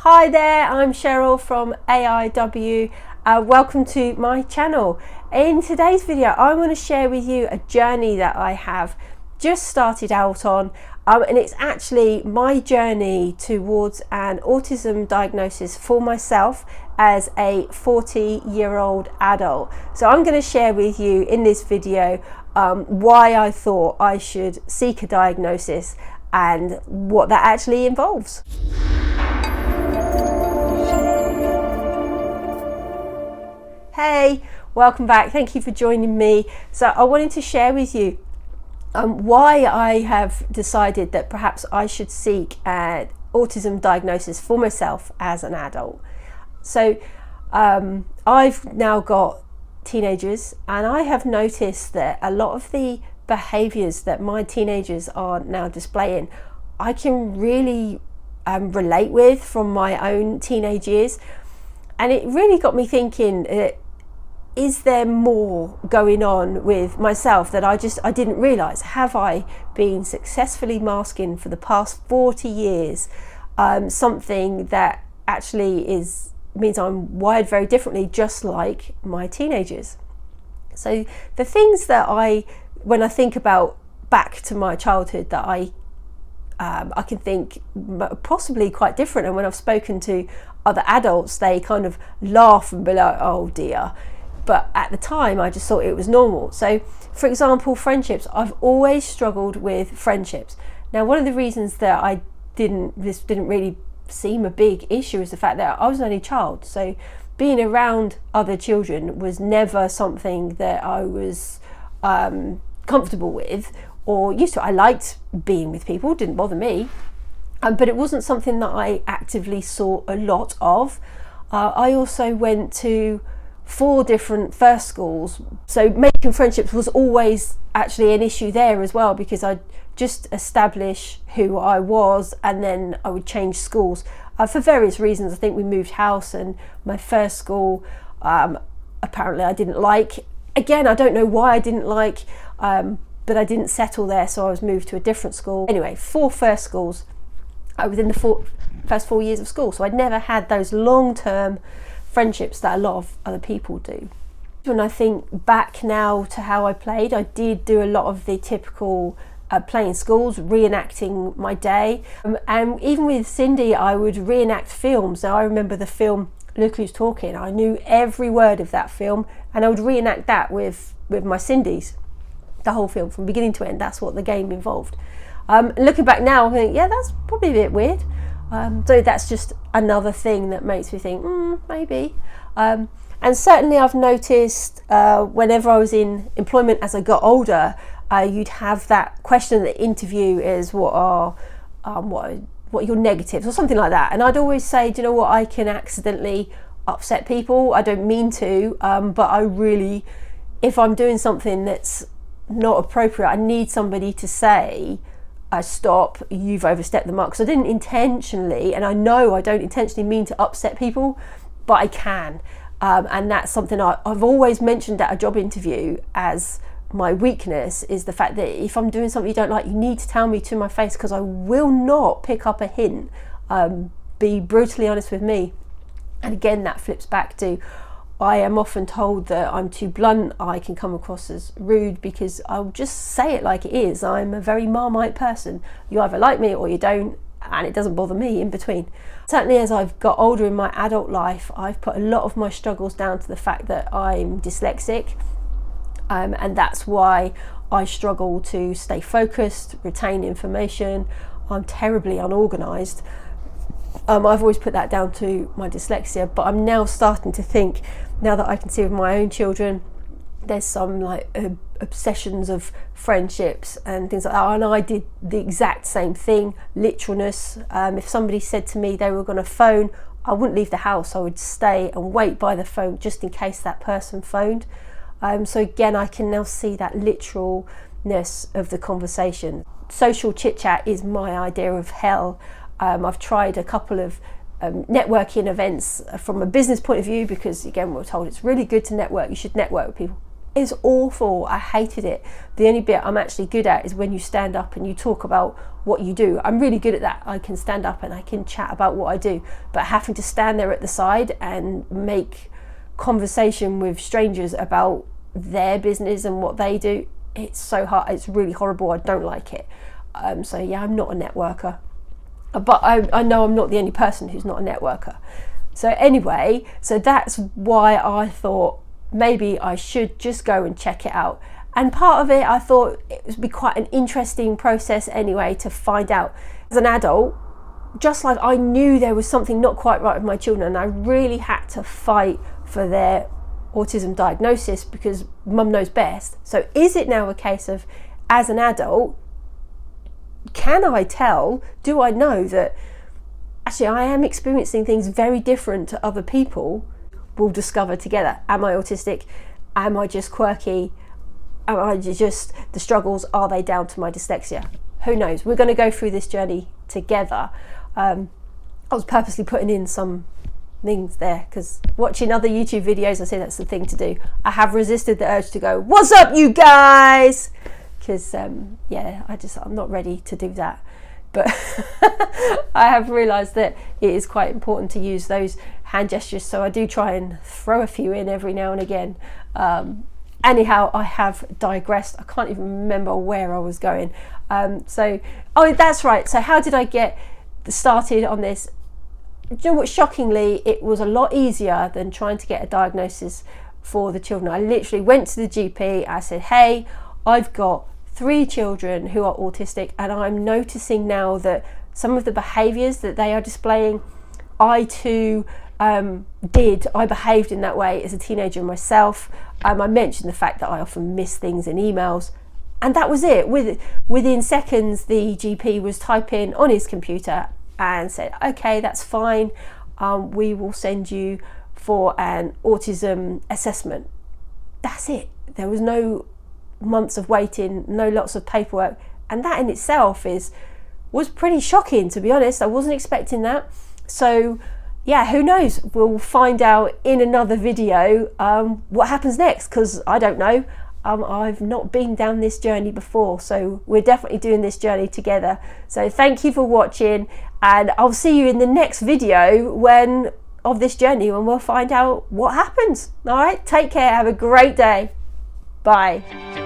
Hi there, I'm Cheryl from AIW. Welcome to my channel. In today's video, I want to share with you a journey that I have just started out on, and it's actually my journey towards an autism diagnosis for myself as a 40-year-old adult. So I'm going to share with you in this video why I thought I should seek a diagnosis and what that actually involves. Hey, welcome back. Thank you for joining me. So I wanted to share with you why I have decided that perhaps I should seek an autism diagnosis for myself as an adult. So I've now got teenagers, and I have noticed that a lot of the behaviours that my teenagers are now displaying, I can really relate with from my own teenage years. And it really got me thinking, is there more going on with myself that I didn't realise? Have I been successfully masking for the past 40 years something that actually means I'm wired very differently, just like my teenagers? So the things that when I think about back to my childhood, that I can think possibly quite different, and when I've spoken to other adults, they kind of laugh and be like, oh dear, but at the time I just thought it was normal. So for example, friendships, I've always struggled with friendships. Now, one of the reasons that this didn't really seem a big issue is the fact that I was an only child, so being around other children was never something that I was comfortable with or used to. I liked being with people, didn't bother me. But it wasn't something that I actively saw a lot of. I also went to 4 different first schools, so making friendships was always actually an issue there as well, because I'd just establish who I was and then I would change schools for various reasons. I think we moved house, and my first school apparently I didn't like. Again, I don't know why I didn't like, but I didn't settle there, so I was moved to a different school. Anyway, 4 first schools within the first 4 years of school, so I'd never had those long-term friendships that a lot of other people do. When I think back now to how I played, I did do a lot of the typical playing schools, reenacting my day, and even with Cindy I would reenact films. Now I remember the film Look Who's Talking. I knew every word of that film, and I would reenact that with my Cindy's, the whole film from beginning to end. That's what the game involved. Looking back now, I think, yeah, that's probably a bit weird. So that's just another thing that makes me think, maybe. And certainly I've noticed whenever I was in employment as I got older, you'd have that question at the interview is, what are your negatives, or something like that. And I'd always say, do you know what, I can accidentally upset people. I don't mean to, but I really, if I'm doing something that's not appropriate, I need somebody to say, stop, you've overstepped the mark. So I didn't intentionally, and I know I don't intentionally mean to upset people, but I can. And that's something I've always mentioned at a job interview as my weakness, is the fact that if I'm doing something you don't like, you need to tell me to my face, because I will not pick up a hint. Be brutally honest with me. And again, that flips back to, I am often told that I'm too blunt, I can come across as rude, because I'll just say it like it is. I'm a very Marmite person. You either like me or you don't, and it doesn't bother me in between. Certainly as I've got older in my adult life, I've put a lot of my struggles down to the fact that I'm dyslexic, and that's why I struggle to stay focused, retain information. I'm terribly unorganised. I've always put that down to my dyslexia, but I'm now starting to think, now that I can see with my own children, there's some like obsessions of friendships and things like that. And I did the exact same thing, literalness. If somebody said to me they were going to phone, I wouldn't leave the house. I would stay and wait by the phone just in case that person phoned. So again, I can now see that literalness of the conversation. Social chit chat is my idea of hell. I've tried a couple of networking events from a business point of view, because again, we're told it's really good to network, you should network with people. It's awful. I hated it. The only bit I'm actually good at is when you stand up and you talk about what you do. I'm really good at that. I can stand up and I can chat about what I do, but having to stand there at the side and make conversation with strangers about their business and what they do, it's so hard. It's really horrible. I don't like it. So yeah, I'm not a networker, but I know I'm not the only person who's not a networker. So anyway, so that's why I thought maybe I should just go and check it out. And part of it, I thought it would be quite an interesting process anyway to find out. As an adult, just like I knew there was something not quite right with my children, and I really had to fight for their autism diagnosis because mum knows best. So is it now a case of, as an adult, can I tell, do I know that actually I am experiencing things very different to other people? We'll discover together. Am I autistic? Am I just quirky? Am I just, the struggles, are they down to my dyslexia? Who knows? We're going to go through this journey together. I was purposely putting in some things there because watching other YouTube videos, I say that's the thing to do. I have resisted the urge to go, what's up you guys? Because yeah, I'm not ready to do that. But I have realised that it is quite important to use those hand gestures, so I do try and throw a few in every now and again. Anyhow, I have digressed. I can't even remember where I was going. Oh, that's right. So how did I get started on this? Do you know what? Shockingly, it was a lot easier than trying to get a diagnosis for the children. I literally went to the GP. I said, hey, I've got 3 children who are autistic, and I'm noticing now that some of the behaviours that they are displaying, I too I behaved in that way as a teenager myself. I mentioned the fact that I often miss things in emails, and that was it. Within seconds, the GP was typing on his computer and said, okay, that's fine. We will send you for an autism assessment. That's it. There was no months of waiting, no lots of paperwork, and that in itself was pretty shocking, to be honest. I wasn't expecting that. So yeah, who knows? We'll find out in another video what happens next, because I don't know. I've not been down this journey before, so we're definitely doing this journey together. So thank you for watching, and I'll see you in the next video of this journey when we'll find out what happens. All right, take care, have a great day. Bye.